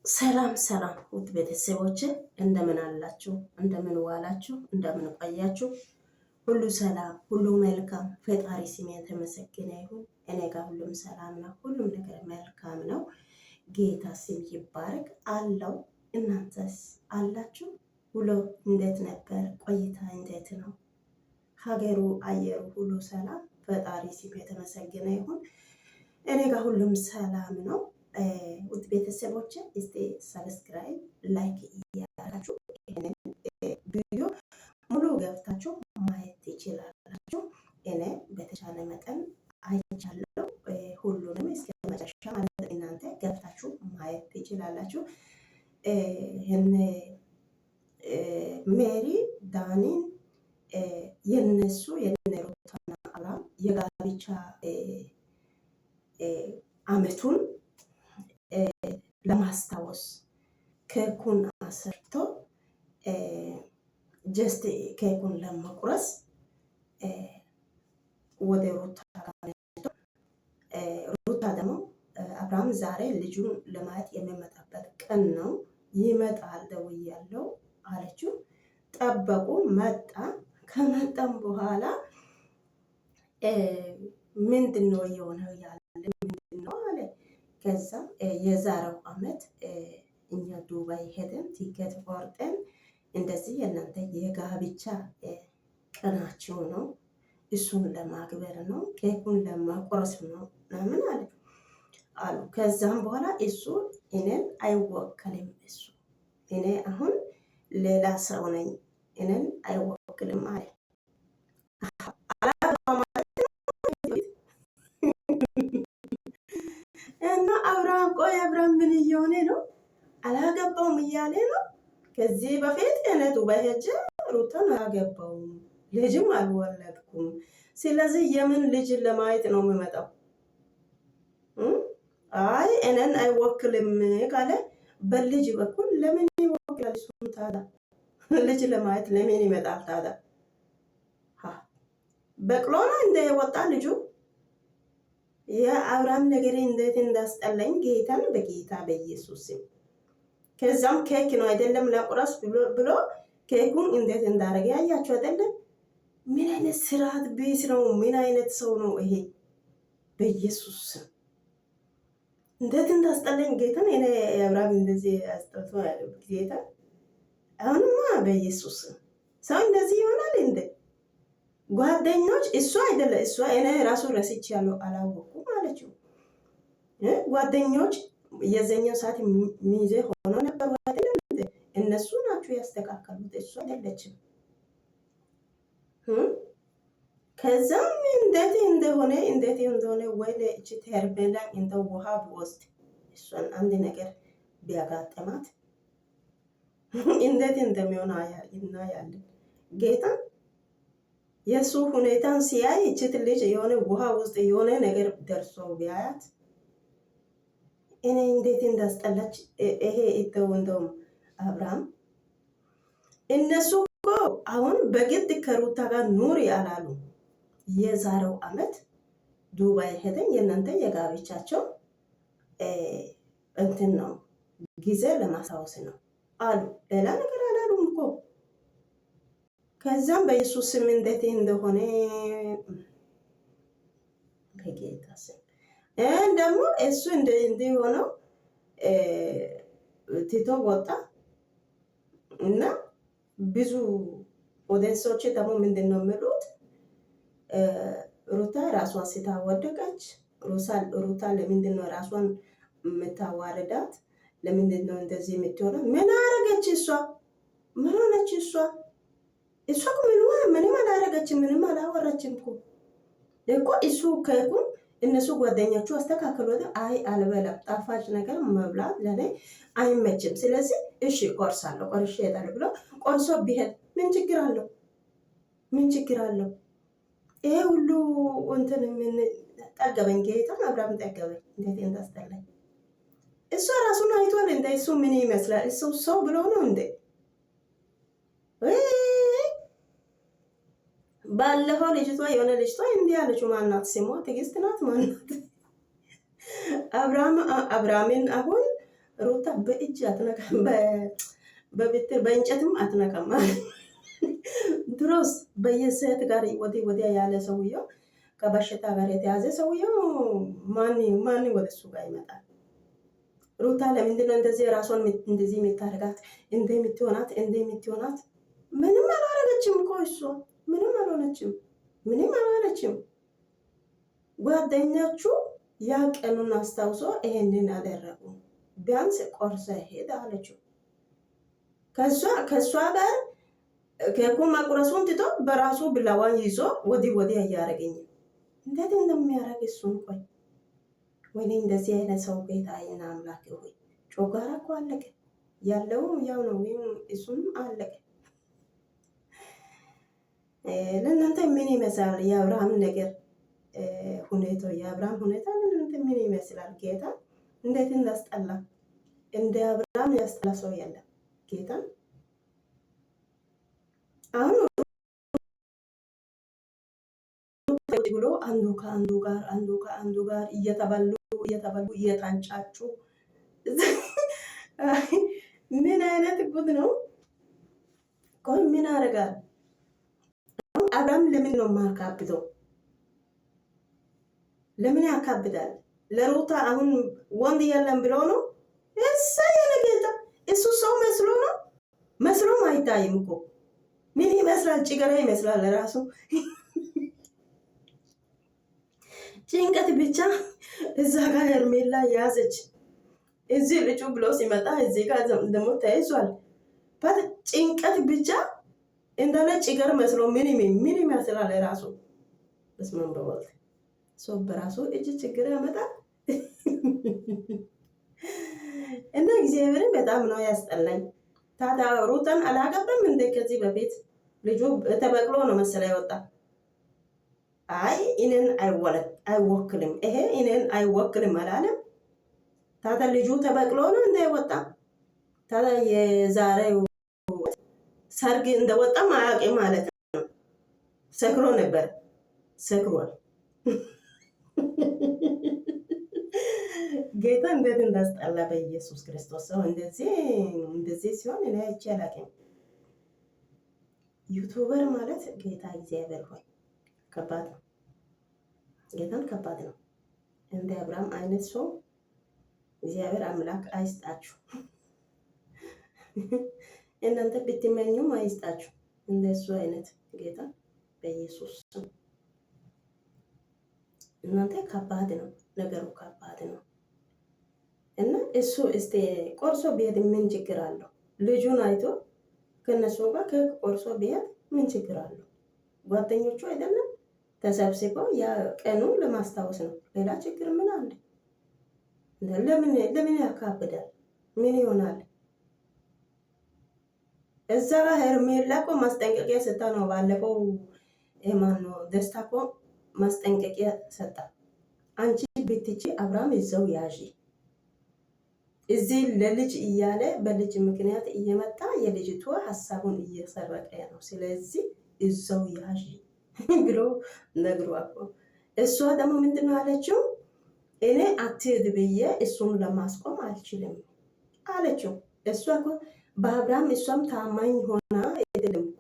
ሰላም ሰላም ውድ ቤተሰቦች እንደምን አላችሁ? እንደምን ዋላችሁ? እንደምን ቆያችሁ? ሁሉ ሰላም፣ ሁሉ መልካም። ፈጣሪ ስም የተመሰገነ ይሁን። እኔ ጋር ሁሉም ሰላም ነው። ሁሉም ነገር መልካም ነው። ጌታ ስም ይባረክ አለው። እናንተስ አላችሁ? ውሎ እንዴት ነበር? ቆይታ እንዴት ነው? ሀገሩ አየሩ ሁሉ ሰላም። ፈጣሪ ስም የተመሰገነ ይሁን። እኔ ጋር ሁሉም ሰላም ነው። ውድ ቤተሰቦች እስቲ ሰብስክራይብ ላይክ እያደረጋችሁ ይሄንን ቪዲዮ ሙሉ ገብታችሁ ማየት ትችላላችሁ። እኔ በተቻለ መጠን አይቻለሁ ሁሉንም እስከ መጨረሻ ማለት እናንተ ገብታችሁ ማየት ትችላላችሁ። ሜሪ ዳኒን የነሱ የነሩታና አብርሃም የጋብቻ አመቱን ለማስታወስ ኬኩን አሰርቶ ጀስት ኬኩን ለመቁረስ ወደ ሩታ ጋር ሩታ ደግሞ አብርሃም ዛሬ ልጁን ለማየት የሚመጣበት ቀን ነው፣ ይመጣል ደውያለሁ አለችው። ጠበቁ፣ መጣ። ከመጣም በኋላ ምንድን ነው የሆነው ያለ ምንድን ነው አለ። ከዛ የዛሬው አመት እኛ ዱባይ ሄደን ቲኬት ቆርጠን እንደዚህ የእናንተ የጋብቻ ቀናቸው ነው፣ እሱን ለማክበር ነው፣ ኬኩን ለማቆረስ ነው ምናምን አለ አሉ። ከዛም በኋላ እሱ እኔን አይወክልም፣ እሱ እኔ አሁን ሌላ ሰው ነኝ፣ እኔን አይወክልም አለ። እና አብርሃም ቆይ አብርሃም ምን እየሆነ ነው? አላገባውም እያለ ነው። ከዚህ በፊት እኔ ዱባይ ሄጄ ሩታን አላገባውም ልጅም አልወለድኩም፣ ስለዚህ የምን ልጅ ለማየት ነው የምመጣው? አይ እኔን አይወክልም ካለ በልጅ በኩል ለምን ይወክላል? እሱም ታዲያ ልጅ ለማየት ለምን ይመጣል ታዲያ? በቅሎ ነው እንደ ወጣ ልጁ። የአብርሃም ነገር እንዴት እንዳስጠላኝ ጌታን በጌታ በኢየሱስ። ከዛም ኬክ ነው አይደለም ለቁረስ ብሎ ኬኩን እንዴት እንዳደረገ ያያችሁ አይደለም? ምን አይነት ስርዓት ቢስ ነው? ምን አይነት ሰው ነው ይሄ? በኢየሱስ እንዴት እንዳስጠላኝ ጌታን። እኔ አብርሃም እንደዚህ አስጠልቶ ጌታ አሁንማ በኢየሱስ ሰው እንደዚህ ይሆናል እንዴ? ጓደኞች እሷ አይደለ እሷ እኔ ራሱ ረስቼ ያለው አላወኩም አለችው። ጓደኞች የዘኛው ሰዓት ሚዜ ሆኖ ነበር አይደለም? እነሱ ናቸው ያስተካከሉት፣ እሷ አይደለችም። ከዛም እንዴት እንደሆነ ወይ ለእቺ ተርበላ እንደ ውሃ ብወስድ እሷን አንድ ነገር ቢያጋጥማት እንዴት እንደሚሆን እናያለን። ጌታ የሱ ሁኔታን ሲያይ እችት ልጅ የሆነ ውሃ ውስጥ የሆነ ነገር ደርሶ ቢያያት እኔ እንዴት እንዳስጠላች ይሄ እንደውም አብርሃም እነሱ እኮ አሁን በግድ ከሩታ ጋር ኑሪ አላሉ። የዛሬው አመት ዱባይ ሄደን የእናንተ የጋብቻቸው እንትን ነው ጊዜ ለማስታወስ ነው አሉ። ሌላ ነገር አላሉም እኮ። ከዛም በኢየሱስ ስም እንዴት እንደሆነ በጌታ ስም ደግሞ እሱ እንዲህ ሆነው ቲቶ ወጣ እና ብዙ ኦዲየንሶች ደግሞ ምንድን ነው የሚሉት? ሩታ ራሷን ስታወደቀች። ሩታ ለምንድን ነው ራሷን የምታዋርዳት? ለምንድን ነው እንደዚህ የምትሆነው? ምን አረገች እሷ? ምን ሆነች እሷ? እሷ ምንም አላረገችም፣ ምንም አላወራችም እኮ እሱ ከቁም እነሱ ጓደኞቹ አስተካክሎት አይ አልበላም፣ ጣፋጭ ነገር መብላት ለኔ አይመችም፣ ስለዚህ እሺ ቆርሳለሁ፣ ቆርሼ እሄዳለሁ ብሎ ቆርሶ ቢሄድ ምን ችግር አለው? ምን ችግር አለው? ይሄ ሁሉ እንትን ምን ጠገበኝ። ጌታን አብርሃም ጠገበኝ። እንዴት እንዳስጠላኝ። እሷ ራሱን አይቷል እንደ እሱ ምን ይመስላል? እሱ ሰው ብሎ ነው እንዴ? ባለፈው ልጅቷ የሆነ ልጅቷ እንዲህ አለችው። ማናት ስሟ? ትዕግስት ናት ማናት? አብርሃምን አሁን ሩታ በእጅ አትነካም፣ በብትር በእንጨትም አትነካም። ድሮስ በየሴት ጋር ወዲያ ያለ ሰውየው ከበሽታ ጋር የተያዘ ሰውየው ማን ወደ እሱ ጋር ይመጣል? ሩታ ለምንድነው እንደዚህ ራሷን እንደዚህ የምታደርጋት? እንደምትሆናት ምንም አላረገችም እኮ እሷ ምንም አልሆነችም፣ ምንም አልሆነችም። ጓደኞቹ ያ ቀኑን አስታውሶ ይሄንን አደረጉ። ቢያንስ ቆርሰ ሄደ አለችው። ከእሷ ጋር ኬኩን መቁረሱን ትቶ በራሱ ብላዋን ይዞ ወዲያ እያረገኝ እንዴት እንደሚያረግ እሱን ቆይ ወይኔ እንደዚህ አይነት ሰው ጌታ አይና አምላክ ሆይ ጮጋራ እኮ አለቀ ያለው ያው ነው፣ እሱም አለቀ። ለእናንተ ምን ይመስላል የአብርሃም ነገር ሁኔታው? የአብርሃም ሁኔታ ለእናንተ ምን ይመስላል? ጌታ እንዴት እንዳስጠላ! እንደ አብርሃም ያስጠላ ሰው የለም ጌታ። አሁን ብሎ አንዱ ከአንዱ ጋር እየተበሉ እየታንጫጩ ምን አይነት ጉድ ነው? ቆይ ምን ያደርጋል አብርሃም? ለምን ነው የማካብደው? ለምን ያካብዳል? ለሩታ አሁን ወንድ የለም ብሎ ነው? እሰይ የነገታ እሱ ሰው መስሎ ነው? መስሎም አይታይም እኮ ምን ይመስላል? ጭገራ ይመስላል ራሱ። ጭንቀት ብቻ እዛ ጋር ሄርሜላ ያዘች። እዚህ ልጩ ብሎ ሲመጣ እዚህ ጋር ደግሞ ተይዟል። ጭንቀት ብቻ እንደለ ጭገር መስሎ ምን ይመስላል ራሱ። በስመ አብ ወወልድ ሰው በራሱ እጅ ችግር ያመጣል። እና እግዚአብሔርን በጣም ነው ያስጠላኝ። ታዲያ ሩታን አላገባም እንደ ከዚህ በፊት ልጁ ተበቅሎ ነው መሰለኝ ወጣ። አይ እኔን አይወክልም፣ ይሄ እኔን አይወክልም አላለም። ታዲያ ልጁ ተበቅሎ ነው እንዳይወጣ። ታዲያ የዛሬው ሰርግ እንደወጣ አያውቅም ማለት ነው። ሰክሮ ነበር፣ ሰክሯል። ጌታ እንዴት እንዳስጠላ በኢየሱስ ክርስቶስ። ሰው እንደዚህ ሲሆን እኔ አይቼ አላውቅም። ዩቱበር ማለት ጌታ እግዚአብሔር ሆይ ከባድ ነው። ጌታን ከባድ ነው። እንደ አብርሃም አይነት ሰው እግዚአብሔር አምላክ አይስጣችሁ። እናንተ ብትመኙም አይስጣችሁ እንደሱ አይነት ጌታ በኢየሱስ ስም። እናንተ ከባድ ነው ነገሩ፣ ከባድ ነው። እና እሱ እስቲ ቆርሶ ቢሄድ ምን ችግር አለው? ልጁን አይቶ ከነሱ ጋር ከቆርሶ ቢሄድ ምን ችግር አለው? ጓደኞቹ አይደለም ተሰብስበው ያ ቀኑ ለማስታወስ ነው። ሌላ ችግር ምን አለ? ለምን ያካብዳል? ምን ይሆናል? እዛ ጋር ሄርሜላ እኮ ማስጠንቀቂያ ሰጣ ነው። ባለፈው ማነው ደስታ እኮ ማስጠንቀቂያ ሰጣ። አንቺ ብትቺ አብርሃም እዛው ያዢ፣ እዚህ ለልጅ እያለ በልጅ ምክንያት እየመጣ የልጅቷ ሀሳቡን እየሰረቀ ነው። ስለዚህ እዛው ያዢ ብሎ ነግሯት፣ እሷ ደግሞ ምንድነው አለችው? እኔ አትሄድ ብዬ እሱን ለማስቆም አልችልም አለችው። እሷ እኮ በአብርሃም እሷም ታማኝ ሆና አይደለም እኮ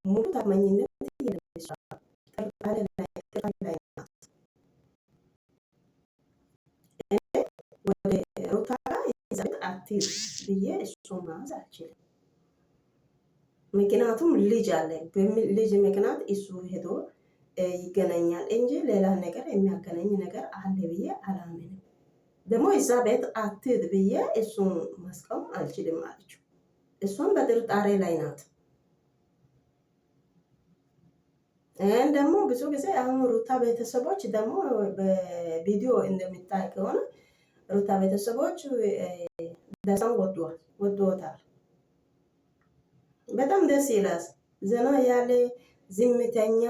ሙሉ ታማኝነት የለም። እሷ ወደ ሩታ ጋር አትሄድ ብዬ እሱን ማዝ አልችልም። ምክንያቱም ልጅ አለ። ልጅ ምክንያት እሱ ሄዶ ይገናኛል እንጂ ሌላ ነገር የሚያገናኝ ነገር አለ ብዬ አላምንም። ደግሞ እዛ ቤት አትሂድ ብዬ እሱን ማስቆም አልችልም አለችው። እሷም በጥርጣሬ ላይ ናት። ደግሞ ብዙ ጊዜ አሁን ሩታ ቤተሰቦች ደግሞ በቪዲዮ እንደሚታይ ከሆነ ሩታ ቤተሰቦች ደስታን ወዶታል። በጣም ደስ ይላል። ዘና ያለ ዝምተኛ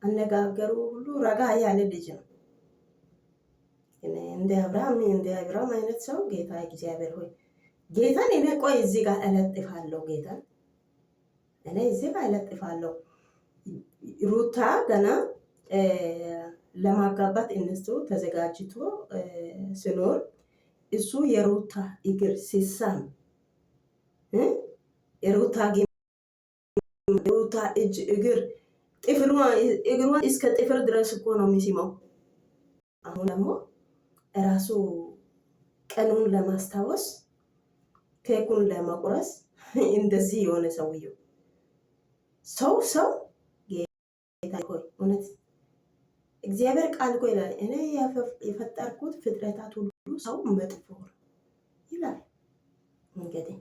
አነጋገሩ ሁሉ ረጋ ያለ ልጅ ነው። እንደ አብርሃም አይነት ሰው ጌታ እግዚአብሔር ሆይ ጌታን እኔ ቆይ እዚህ ጋር እለጥፋለሁ። ጌታን እኔ እዚህ ጋር እለጥፋለሁ። ሩታ ገና ለማጋባት እነሱ ተዘጋጅቶ ሲኖር እሱ የሩታ እግር ሲሳም የሩታ እጅ እግር እግሯን እስከ ጥፍር ድረስ እኮ ነው የሚስመው። አሁን ደግሞ ራሱ ቀኑን ለማስታወስ ኬኩን ለመቁረስ እንደዚህ የሆነ ሰውየው ሰው ጌታ ሆይ እውነት እግዚአብሔር ቃል እኮ ይላል እኔ የፈጠርኩት ፍጥረታት ሁሉ ሰው መጥፎ ይላል። እንግዲህ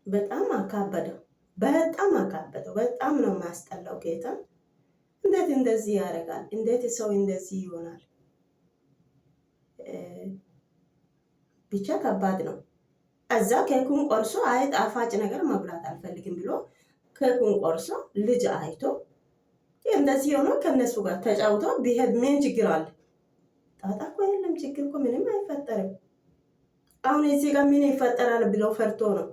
በጣም አካበደው። በጣም ነው የሚያስጠላው። ጌታ እንዴት እንደዚህ ያደርጋል? እንዴት ሰው እንደዚህ ይሆናል? ብቻ ከባድ ነው። እዛ ኬኩን ቆርሶ አይ ጣፋጭ ነገር መብላት አልፈልግም ብሎ ኬኩን ቆርሶ ልጅ አይቶ እንደዚህ ሆኖ ከነሱ ጋር ተጫውቶ ቢሄድ ምን ችግር አለ? ጣጣ እኮ የለም። ችግር እኮ ምንም አይፈጠርም። አሁን እዚህ ጋር ምን ይፈጠራል ብለው ፈርቶ ነው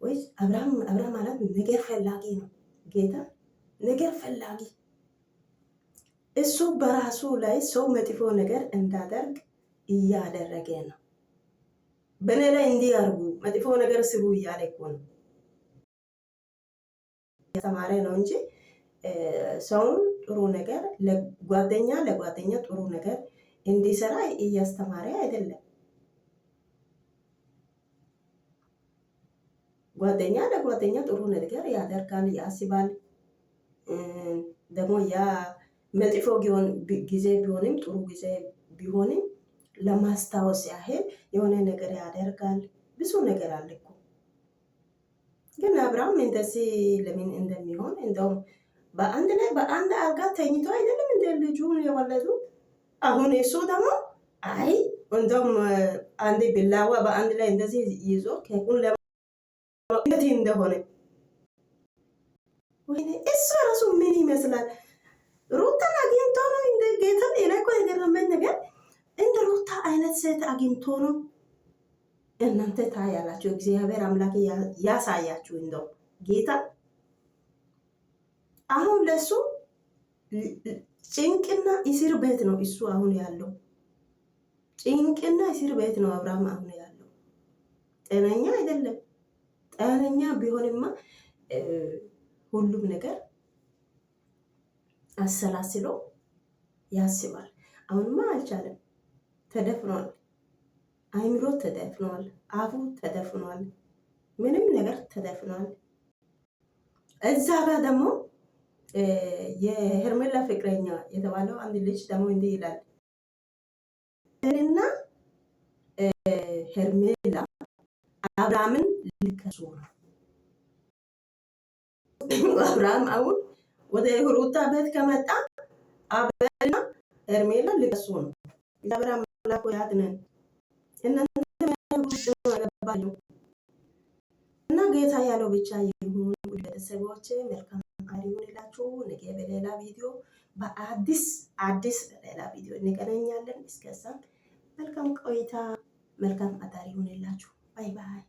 ወይስ? አብርሃም ማለት ነገር ፈላጊ ነው። ጌታ ነገር ፈላጊ እሱ በራሱ ላይ ሰው መጥፎ ነገር እንዳደርግ እያደረገ ነው። በእኔ ላይ እንዲህ አድርጉ መጥፎ ነገር ስሩ እያለ እኮ ነው የተማረ ነው እንጂ ሰውን ጥሩ ነገር ለጓደኛ ጥሩ ነገር እንዲሰራ እያስተማረ አይደለም። ጓደኛ ለጓደኛ ጥሩ ነገር ያደርጋል፣ ያስባል። ደግሞ ያ መጥፎ ጊዜ ቢሆንም ጥሩ ጊዜ ቢሆንም ለማስታወስ ያህል የሆነ ነገር ያደርጋል። ብዙ ነገር አለ እኮ። ግን አብርሃም እንደዚህ ለምን እንደሚሆን እንደውም በአንድ አልጋ ተኝቶ አይደለም እንደ ልጁን የወለዱት። አሁን እሱ ደግሞ አይ እንደውም አንድ ቢላዋ በአንድ ላይ እንደዚህ ይዞ ኬኩን ለማለት እንደሆነ ወይኔ እሱ ራሱ ምን ይመስላል? ሩታን አግኝቶ ነው እንደ ጌታ እኮ የገረመኝ ነገር እንደ ሩታ አይነት ሴት አግኝቶ ነው። እናንተ ታያላችሁ። እግዚአብሔር አምላክ ያሳያችሁ። እንደው ጌታ አሁን ለሱ ጭንቅና እስር ቤት ነው እሱ አሁን ያለው። ጭንቅና እስር ቤት ነው አብርሃም አሁን ያለው። ጤነኛ አይደለም። ጤነኛ ቢሆንማ ሁሉም ነገር አሰላስሎ ያስባል። አሁንማ አልቻለም። ተደፍኗል። አይምሮ ተደፍኗል። አፉ ተደፍኗል። ምንም ነገር ተደፍኗል። እዛ ጋር ደግሞ የሄርሜላ ፍቅረኛ የተባለው አንድ ልጅ ደግሞ እንዲህ ይላል እና ሄርሜላ አብርሃምን ሊከሱ ነው። አብርሃም አሁን ወደ ሩታ ቤት ከመጣ አብርሃምና ሄርሜላ ሊከሱ ነው። አብርሃም ላቆ ያድነን እና ጌታ ያለው ብቻ ይሁን። ቤተሰቦቼ መልካም ይሁንላችሁ። ነገ በሌላ ቪዲዮ በአዲስ በሌላ ቪዲዮ እንገናኛለን። እስከዛ መልካም ቆይታ፣ መልካም አዳር ይሁንላችሁ። ባይ ባይ።